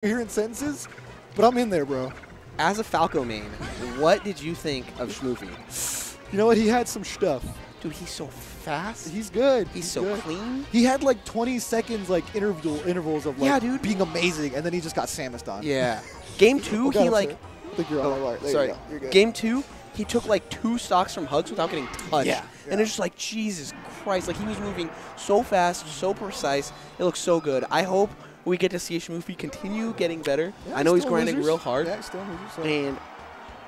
coherent sentences, but I'm in there, bro. As a Falco main, what did you think of Schmoofy? You know what? He had some stuff. Dude, he's so fast. He's good. He's so good. clean. He had like 20 seconds like intervals of like yeah, dude. being amazing, and then he just got Samus done. Yeah. Game 2, he like... I think you're all right. There sorry. You go. You're good. Game 2, he took like 2 stocks from HugS without getting touched. Yeah. And it's just like, Jesus Christ. Like, he was moving so fast, so precise. It looks so good. I hope we get to see Schmoofy continue getting better. Yeah, I know he's grinding losers. real hard. Yeah, still losers, so. And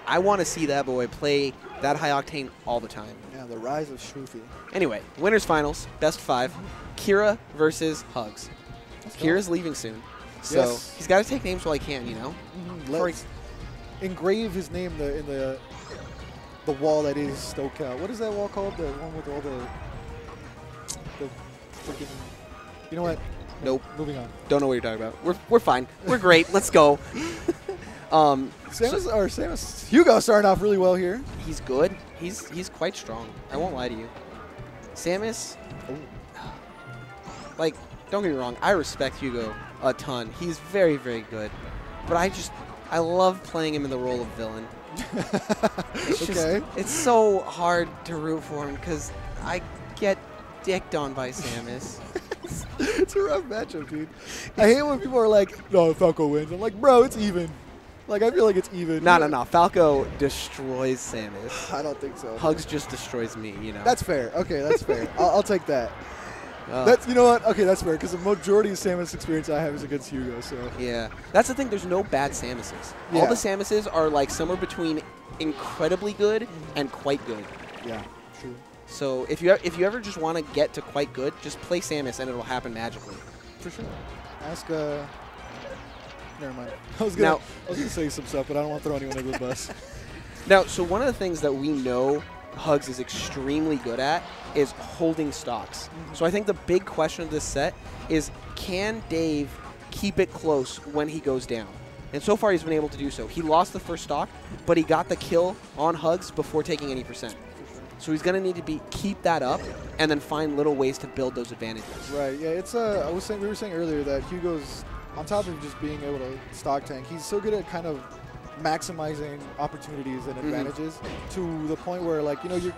I want to see that boy play that high octane all the time. Yeah, the rise of Schmoofy. Anyway, winners finals, best 5. Kira versus HugS. Kira's leaving soon. So he's got to take names while he can, you know? Let's engrave his name in the wall that is SoCal. What is that wall called? The one with all the freaking... You know what? Nope. Moving on. Don't know what you're talking about. We're fine. We're great. Let's go. Samus, HugS starting off really well here. He's good. He's quite strong. I won't lie to you. Samus, like, don't get me wrong. I respect Hugo a ton. He's very, very good. But I love playing him in the role of villain. It's so hard to root for him because I get dicked on by Samus. It's a rough matchup, dude. I hate when people are like, no, Falco wins. I'm like, bro, it's even. Like, I feel like it's even. No. Falco destroys Samus. I don't think so. HugS just destroys me, you know. That's fair. Okay, that's fair. I'll take that. That's, you know what? Okay, that's fair, because the majority of Samus experience I have is against Hugo, so. Yeah. That's the thing. There's no bad Samuses. Yeah. All the Samuses are, like, somewhere between incredibly good and quite good. Yeah, true. So if you ever just want to get to quite good, just play Samus and it'll happen magically. For sure. Ask, never mind. I was gonna say some stuff, but I don't want to throw anyone under the bus. Now, so one of the things that we know HugS is extremely good at is holding stocks. So I think the big question of this set is, can Dave keep it close when he goes down? And so far he's been able to do so. He lost the first stock, but he got the kill on HugS before taking any percent. So he's going to need to keep that up and then find little ways to build those advantages. Right. Yeah. It's we were saying earlier that Hugo's, on top of just being able to stock tank, he's so good at kind of maximizing opportunities and advantages to the point where, like, you know, he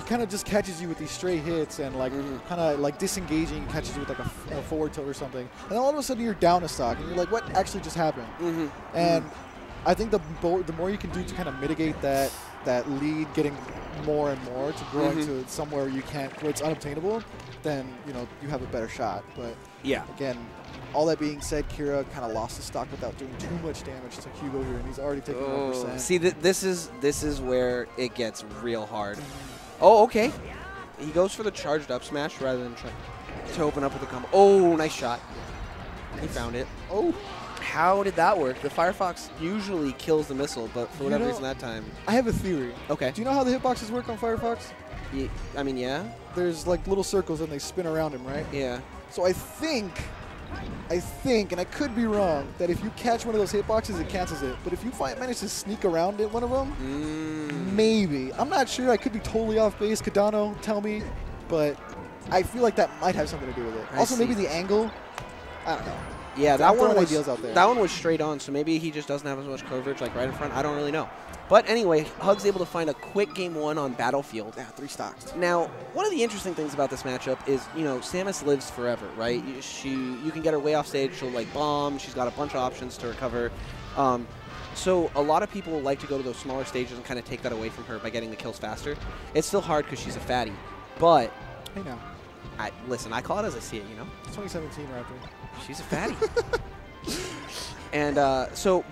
kind of just catches you with these stray hits and like kind of like disengaging, catches you with like a forward tilt or something, and then all of a sudden you're down a stock and you're like, what actually just happened? And I think the more you can do to kind of mitigate that lead getting more and more to grow into somewhere where it's unobtainable, then, you know, you have a better shot. But yeah, again, all that being said, Kira kind of lost the stock without doing too much damage to Hugo here, and he's already taking 1%. See, this is where it gets real hard. Oh, okay. He goes for the charged up smash rather than trying to open up with a combo. Oh, nice shot. He found it. Oh. How did that work? The Firefox usually kills the missile, but for whatever reason that time. I have a theory. Okay. Do you know how the hitboxes work on Firefox? Yeah, I mean, yeah. There's like little circles and they spin around him, right? Yeah. So I think, and I could be wrong, that if you catch one of those hitboxes, it cancels it. But if you manage to sneak around it, one of them, maybe. I'm not sure. I could be totally off base. Cardano, tell me. But I feel like that might have something to do with it. Also, maybe the angle. I don't know. Yeah, that one was straight on, so maybe he just doesn't have as much coverage, like right in front. I don't really know. But anyway, HugS able to find a quick game 1 on Battlefield. Yeah, 3 stocks. Now, one of the interesting things about this matchup is, you know, Samus lives forever, right? You can get her way off stage. She'll like bomb. She's got a bunch of options to recover. So a lot of people like to go to those smaller stages and kind of take that away from her by getting the kills faster. It's still hard because she's a fatty, but hey now. Listen, I call it as I see it, you know? It's 2017 Raptor. She's a fatty. And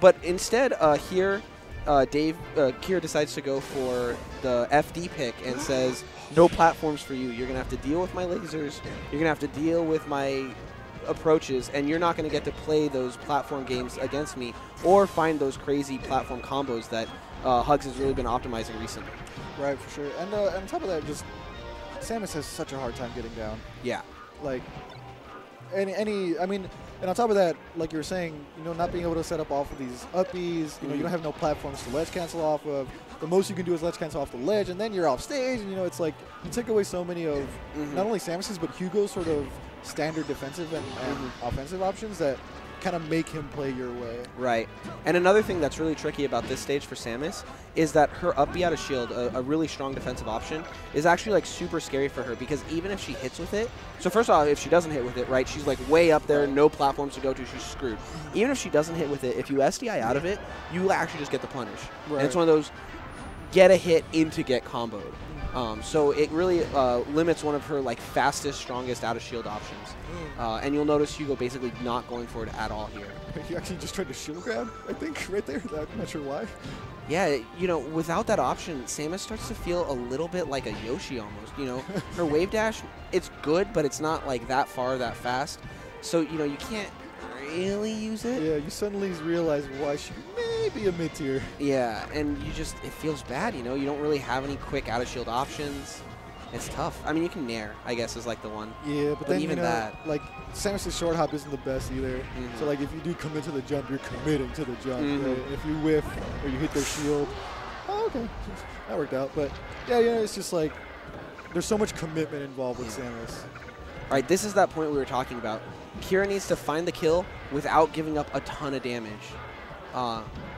but instead here, Kira decides to go for the FD pick and says, no platforms for you. You're going to have to deal with my lasers. You're going to have to deal with my approaches, and you're not going to get to play those platform games against me or find those crazy platform combos that HugS has really been optimizing recently. Right, for sure. And on top of that, just Samus has such a hard time getting down. Yeah. Like, I mean, and on top of that, like you were saying, you know, not being able to set up off of these uppies, you know, you don't have no platforms to ledge cancel off of. The most you can do is ledge cancel off the ledge, and then you're off stage, and, you know, it's like you take away so many of not only Samus's, but Hugo's sort of standard defensive and offensive options that kind of make him play your way. Right. And another thing that's really tricky about this stage for Samus is that her up B out of shield, a really strong defensive option, is actually like super scary for her because even if she hits with it, so first of all, if she doesn't hit with it, right, she's like way up there, no platforms to go to, she's screwed. Even if she doesn't hit with it, if you SDI out of it, you actually just get the punish. Right. And it's one of those get a hit into get comboed. So it really limits one of her like fastest, strongest out of shield options. And you'll notice Hugo basically not going for it at all here. He actually just tried to shield grab, I think, right there. I'm not sure why. Yeah, you know, without that option, Samus starts to feel a little bit like a Yoshi almost. You know, her wave dash, it's good, but it's not like that far, that fast. So, you know, you can't really use it. Yeah, you suddenly realize why she may be a mid-tier. Yeah, and you just, it feels bad, you know? You don't really have any quick out-of-shield options. It's tough. I mean, you can nair, I guess, is like the one. Yeah, but then, even you know, that. like, Samus' short hop isn't the best either. So, like, if you do commit to the jump, you're committing to the jump. Right? If you whiff or you hit their shield, oh, okay, that worked out. But, yeah, you know, it's just like, there's so much commitment involved with Samus. All right, this is that point we were talking about. Kira needs to find the kill without giving up a ton of damage.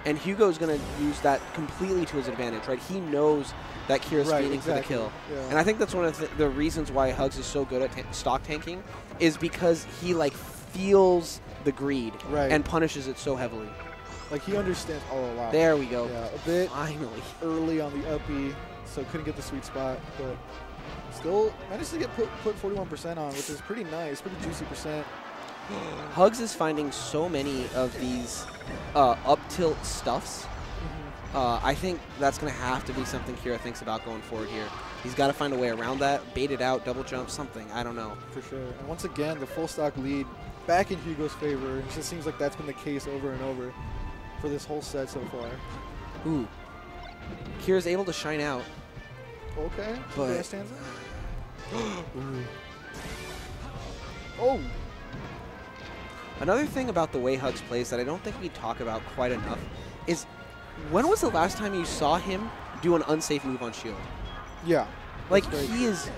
And Hugo's going to use that completely to his advantage, right? He knows that Kira's feeding for the kill. Yeah. And I think that's one of the reasons why HugS is so good at stock tanking is because he, like, feels the greed and punishes it so heavily. Like, he understands. Oh, wow. There we go. Yeah, a bit finally early on the up B, so couldn't get the sweet spot, but still managed to get put 41% on, which is pretty nice, pretty juicy percent. HugS is finding so many of these up tilt stuffs. I think that's going to have to be something Kira thinks about going forward here. He's got to find a way around that, bait it out, double jump, something. I don't know. For sure. And once again, the full stock lead back in Hugo's favor. It just seems like that's been the case over and over for this whole set so far. Ooh. Kira's able to shine out. Okay. But stands Oh. Another thing about the way HugS plays that I don't think we talk about quite enough is when was the last time you saw him do an unsafe move on shield? Yeah. Like, he is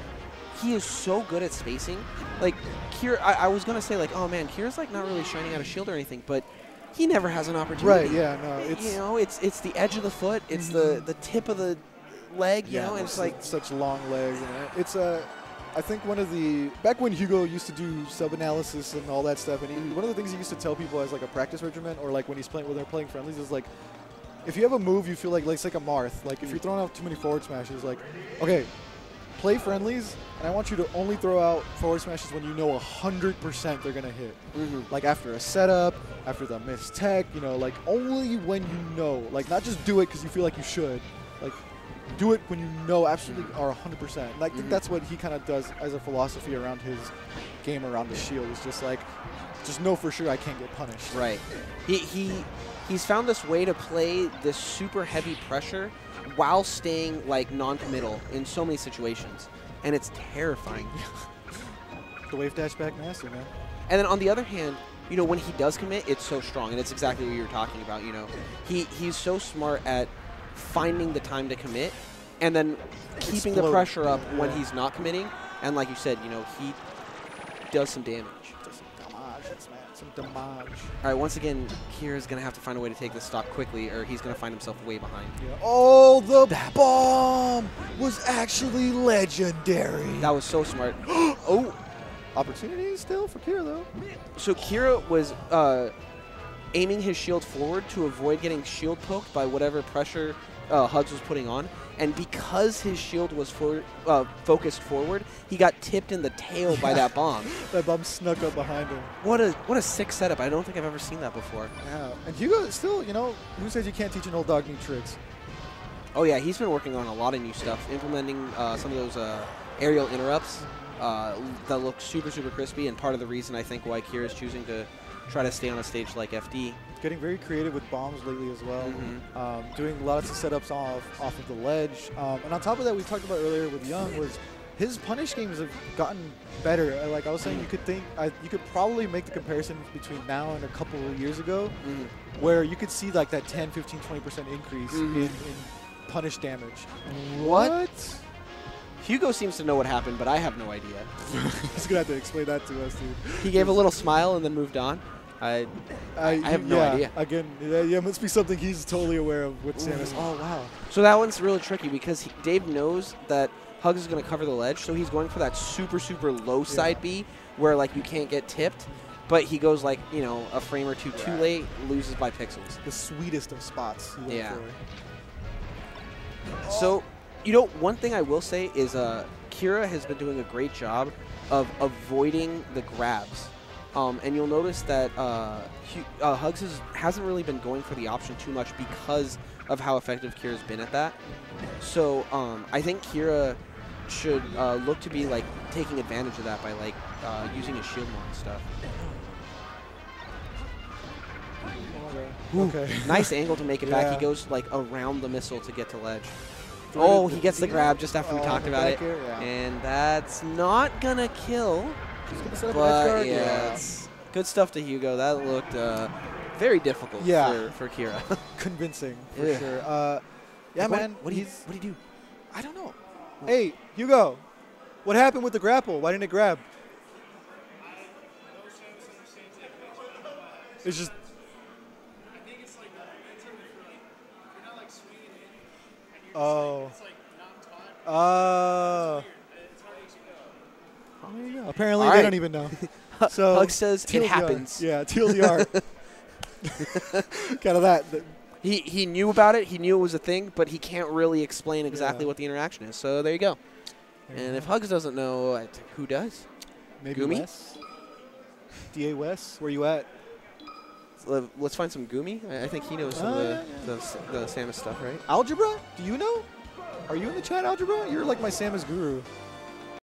so good at spacing. Like, Kira, I was going to say, like, oh, man, Kira's, like, not really shining out of shield or anything, but he never has an opportunity. Right, yeah, no. It's, you know, it's the edge of the foot. It's the tip of the leg, you know, and it's like such long legs. You know? It's I think one of the back when Hugo used to do sub analysis and all that stuff, and one of the things he used to tell people as like a practice regimen, or like when they're playing friendlies, is like, if you have a move you feel like it's like a Marth, like if you're throwing out too many forward smashes, like, okay, play friendlies, and I want you to only throw out forward smashes when you know 100% they're gonna hit. Like after a setup, after the missed tech, you know, like only when you know, like not just do it because you feel like you should, like do it when you know absolutely are 100%. And I think that's what he kind of does as a philosophy around his game around the shield. Is just like, just know for sure I can't get punished. Right. He's found this way to play this super heavy pressure while staying like non-committal in so many situations, and it's terrifying. The wave dash back master, man. And then on the other hand, you know, when he does commit, it's so strong, and it's exactly what you were talking about. You know, he's so smart at finding the time to commit and then keeping the pressure up when he's not committing. And like you said, you know, he does some damage. Some damage. All right, once again, Kira's going to have to find a way to take this stock quickly, or he's going to find himself way behind. Yeah. Oh, the bomb was actually legendary. That was so smart. Oh, opportunity still for Kira, though. So Kira was aiming his shield forward to avoid getting shield poked by whatever pressure HugS was putting on. And because his shield was focused forward, he got tipped in the tail by that bomb. That bomb snuck up behind him. What a sick setup. I don't think I've ever seen that before. Yeah. And Hugo still, you know, who says you can't teach an old dog new tricks? Oh, yeah. He's been working on a lot of new stuff, implementing some of those aerial interrupts that look super, super crispy. And part of the reason I think why Kira is choosing to try to stay on a stage like FD. Getting very creative with bombs lately as well. Doing lots of setups off of the ledge. And on top of that, we talked about earlier with Young was his punish games have gotten better. Like I was saying, you could probably make the comparison between now and a couple of years ago, where you could see like that 10, 15, 20% increase in punish damage. What? Hugo seems to know what happened, but I have no idea. He's going to have to explain that to us, dude. He gave a little smile and then moved on. I have no idea. Again, yeah, it must be something he's totally aware of with Samus. Oh, wow. So that one's really tricky because Dave knows that HugS is going to cover the ledge, so he's going for that super, super low side B where, like, you can't get tipped. But he goes, like, you know, a frame or two too late, loses by pixels. The sweetest of spots. He went for. So, you know, one thing I will say is Kira has been doing a great job of avoiding the grabs. And you'll notice that HugS hasn't really been going for the option too much because of how effective Kira's been at that. So I think Kira should look to be like taking advantage of that by like using his shield more and stuff. Okay. Nice angle to make it back. He goes like around the missile to get to ledge. Oh, he gets the grab just after we talked about it. And that's not going to kill. But yeah, it's good stuff to Hugo. That looked very difficult for Kira. Convincing, for sure. Yeah, man. What did he do? I don't know. Hey, Hugo, what happened with the grapple? Why didn't it grab? It's just... I think it's like momentum if you're not like swinging in and you're oh. just like, it's like not taut. Oh. It's hard to go. Oh, there you go. Apparently they don't even know. So HugS says it happens. Yeah, TLDR. Kind of that. He knew about it. He knew it was a thing, but he can't really explain exactly what the interaction is. So there you go. And if HugS doesn't know, who does? Maybe Gumi? Wes? DA Wes? Where you at? Let's find some Gumi. I think he knows some of the Samus stuff, right? Algebra? Do you know? Are you in the chat, Algebra? You're like my Samus guru.